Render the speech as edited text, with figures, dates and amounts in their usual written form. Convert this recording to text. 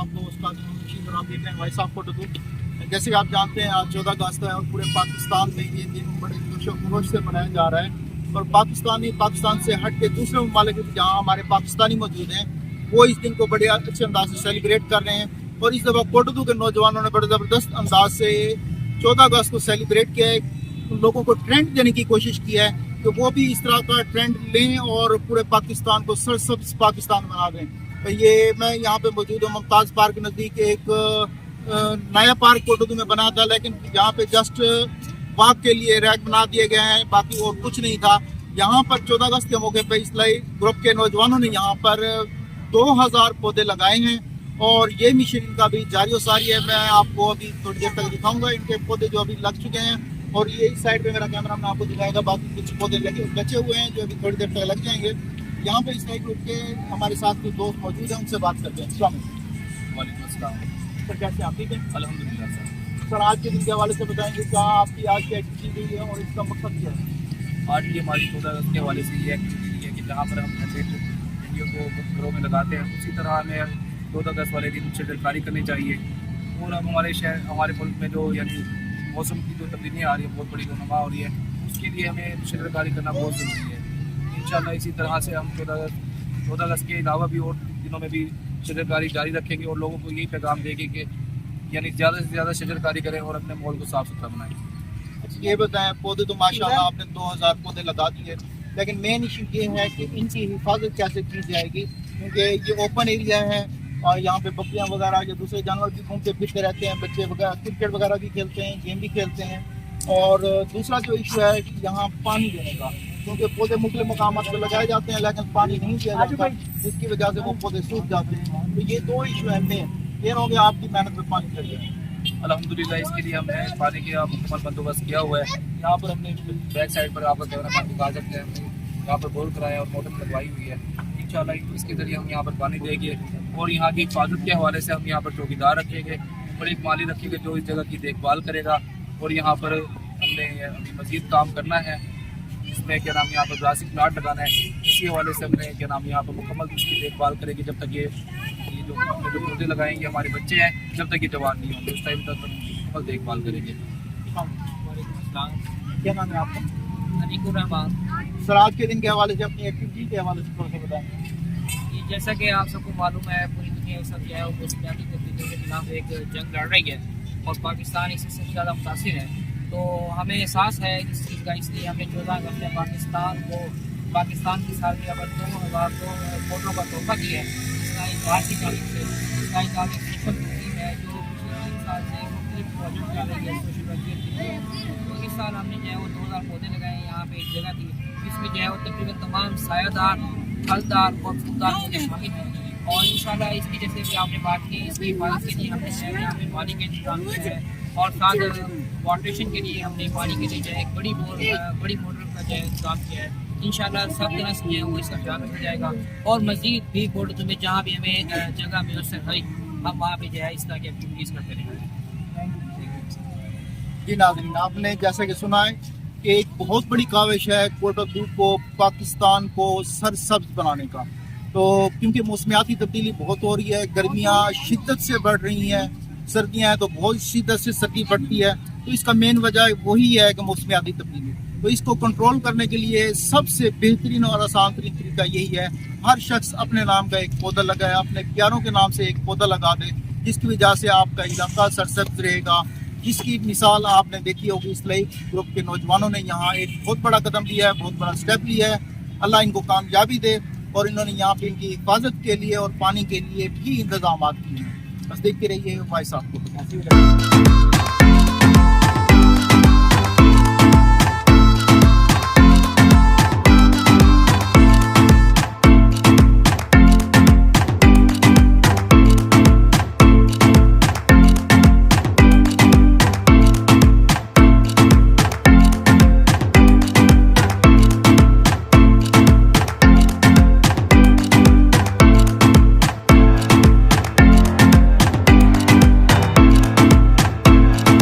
आपको उसका मशीन और आप देख रहे हैं वॉइस ऑफ फोटो। जैसे कि आप जानते हैं आज 14 अगस्त है और पूरे पाकिस्तान में ये दिन बड़े जोश खरोश से मनाया जा रहा है और पाकिस्तान से हट के दूसरे ममालिक जहाँ हमारे पाकिस्तानी मौजूद हैं वो इस दिन को बड़े अच्छे अंदाज से सेलिब्रेट कर रहे हैं। और इस दफ़ा कोटदू के नौजवानों ने बड़े ज़बरदस्त अंदाज से 14 अगस्त को सेलिब्रेट किया है, उन लोगों को ट्रेंड देने की कोशिश की है कि वो भी इस तरह का ट्रेंड लें और पूरे पाकिस्तान को सरसब्ज पाकिस्तान बना दें। तो ये मैं यहाँ पे मौजूद हूँ मुमताज़ पार्क के नज़दीक एक नया पार्क कोटदू में बना था, लेकिन यहाँ पे जस्ट वॉक के लिए रैक बना दिए गए हैं, बाकी और कुछ नहीं था। यहाँ पर 14 अगस्त के मौके पर इसलिए ग्रुप के नौजवानों ने यहाँ पर 2000 पौधे लगाए हैं और ये मिशन इनका भी जारी सारी है। मैं आपको अभी थोड़ी देर तक दिखाऊंगा इनके पौधे जो अभी लग चुके हैं और ये इस साइड पे मेरा कैमरा मैं आपको दिखाएगा, बाकी कुछ पौधे लगे बचे हुए हैं जो अभी थोड़ी देर तक लग जाएंगे। यहाँ पे इस साइड ग्रुप के हमारे साथ कुछ दोस्त मौजूद हैं, उनसे बात करते हैं। वालेकुम अस्सलाम। सर कैसे आप ठीक है? अल्हम्दुलिल्लाह सर। सर आज के दिन के हवाले से बताएंगे क्या आपकी आज की एक्टिविटी हुई है और इसका मकसद क्या है? आज ये हमारी 14 अगस्त के हवाले से ये एक्टिविटी है कि जहाँ पर हम ऐसे वीडियो को घरों में लगाते हैं उसी तरह हमें 14 अगस्त वाले दिन चित्रकारी करनी चाहिए। और अब हमारे शहर हमारे मुल्क में जो यानी मौसम की जो तब्दीलियाँ आ रही है, बहुत बड़ी रहनुमा हो रही है, उसके लिए हमें चित्रकारी करना बहुत ज़रूरी है। इंशाल्लाह इसी तरह से हम 14 अगस्त के अलावा भी और दिनों में भी चित्रकारी जारी रखेंगे और लोगों को यही पैगाम देंगे कि यानी ज़्यादा से ज़्यादा चित्रकारी करें और अपने माहौल को साफ़ सुथरा बनाएं। अच्छा ये बताएं, पौधे तो माशाल्लाह आपने 2000 पौधे लगा दिए, लेकिन मेन इशू ये है कि इनकी हिफाजत कैसे की जाएगी, क्योंकि ये ओपन एरिया है और यहाँ पे बकरियाँ वगैरह या दूसरे जानवर भी घूमते फिरते रहते हैं, बच्चे वगैरह क्रिकेट वगैरह भी खेलते हैं, गेम भी खेलते हैं। और दूसरा जो इशू है कि यहाँ पानी देने का, क्योंकि पौधे मुख्तलिफ मकामात पर लगाए जाते हैं लेकिन पानी नहीं दिया जाता, जिसकी वजह से वो पौधे सूख जाते हैं। तो ये दो इशू है मेन। ये हो गया आपकी मेहनत में पानी चाहिए। अल्हम्दुलिल्लाह इसके लिए हमने पानी का मुकम्मल बंदोबस्त किया हुआ है। यहाँ पर हमने बैक साइड पर आपका कैमरा मैन दिखा सकते हैं, हमने यहाँ पर बोर कराया और मोटर लगवाई हुई है। इंशाल्लाह इसके ज़रिए हम यहाँ पर पानी देंगे और यहाँ की हिफाजत के हवाले से हम यहाँ पर चौकीदार रखेंगे और एक माली रखेंगे जो इस जगह की देखभाल करेगा। और यहाँ पर हमने अभी मज़ीद काम करना है, इसमें क्या नाम यहाँ पर ग्रासिक प्लाट लगाना है। इसी हवाले से हमने क्या नाम यहाँ पर मुकम्मल इसकी देखभाल करेंगे जब तक ये जो हमने जो पौधे लगाएंगे हमारे बच्चे हैं जब तक ये जवान नहीं होंगे उस टाइम तक हम मुकम्मल देखभाल करेंगे। क्या नाम है आपका? अनीकुर रहमान। सर आज के दिन के हवाले से अपनी एक्टिविटी के हवाले से थोड़ा सा बताएं। जैसा कि आप सबको मालूम है पूरी दुनिया इस वक्त जो है वो मौसमियाती तब्दीलियों के खिलाफ एक जंग लड़ रही है और पाकिस्तान इससे सबसे ज़्यादा मुतासिर है। तो हमें एहसास है इस चीज़ का, इसलिए हमने 14 अगस्त में पाकिस्तान की सालगिरह पर 2002 वोटों का तोहफा दिया है। इसका इजहार की जानिब से इसका एक सोशल मुहिम है जो पिछले 3 साल से मुख्तलिफ प्रोजेक्ट कर रही है सोशल वेलफेयर के लिए। तो इस साल हमने जो है वो 2000 पौधे लगाए हैं। यहाँ पे एक जगह थी जिसमें जो है वो तकरीबन तमाम सायादार, फलदार और फूलदार पौधे शामिल हैं और इंशाल्लाह इसकी जैसे भी आपने बात की इसकी हिफाजत के लिए हमने यहाँ पे पानी का इंतजाम किया है और साथ वाटरेशन के लिए हमने पानी के लिए जो है एक बड़ी मोटर का जो है इंतजाम किया है। इंशाल्लाह सब तरह से जो है वो इसका ख्याल रखा जाएगा और मज़ीद भी कोटदू में जहाँ भी हमें जगह मैसर है हम वहाँ पे जो है इस तरह की एक्टिविटीज़ करते रहेंगे। जी नाज़रीन, आपने जैसे कि सुना है कि एक बहुत बड़ी काविश है कोटदू को पाकिस्तान को सरसब्ज बनाने का। तो क्योंकि मौसमियाती तब्दीली बहुत हो रही है, गर्मियाँ शिद्दत से बढ़ रही हैं, सर्दियाँ हैं तो बहुत शिद्दत से सर्दी बढ़ती है, तो इसका मेन वजह वही है कि मौसमियाती तब्दीली। तो इसको कंट्रोल करने के लिए सबसे बेहतरीन और आसान तरीका यही है, हर शख्स अपने नाम का एक पौधा लगाए, अपने प्यारों के नाम से एक पौधा लगा दे, जिसकी वजह से आपका इलाका सरसब्ज रहेगा, जिसकी मिसाल आपने देखी होगी। इसलिए ग्रुप के नौजवानों ने यहाँ एक बहुत बड़ा कदम लिया है, बहुत बड़ा स्टेप लिया है। अल्लाह इनको कामयाबी दे और इन्होंने यहाँ पे इनकी हिफाजत के लिए और पानी के लिए भी इंतजाम किए हैं। बस देखते रहिए वॉइस ऑफ फोटो।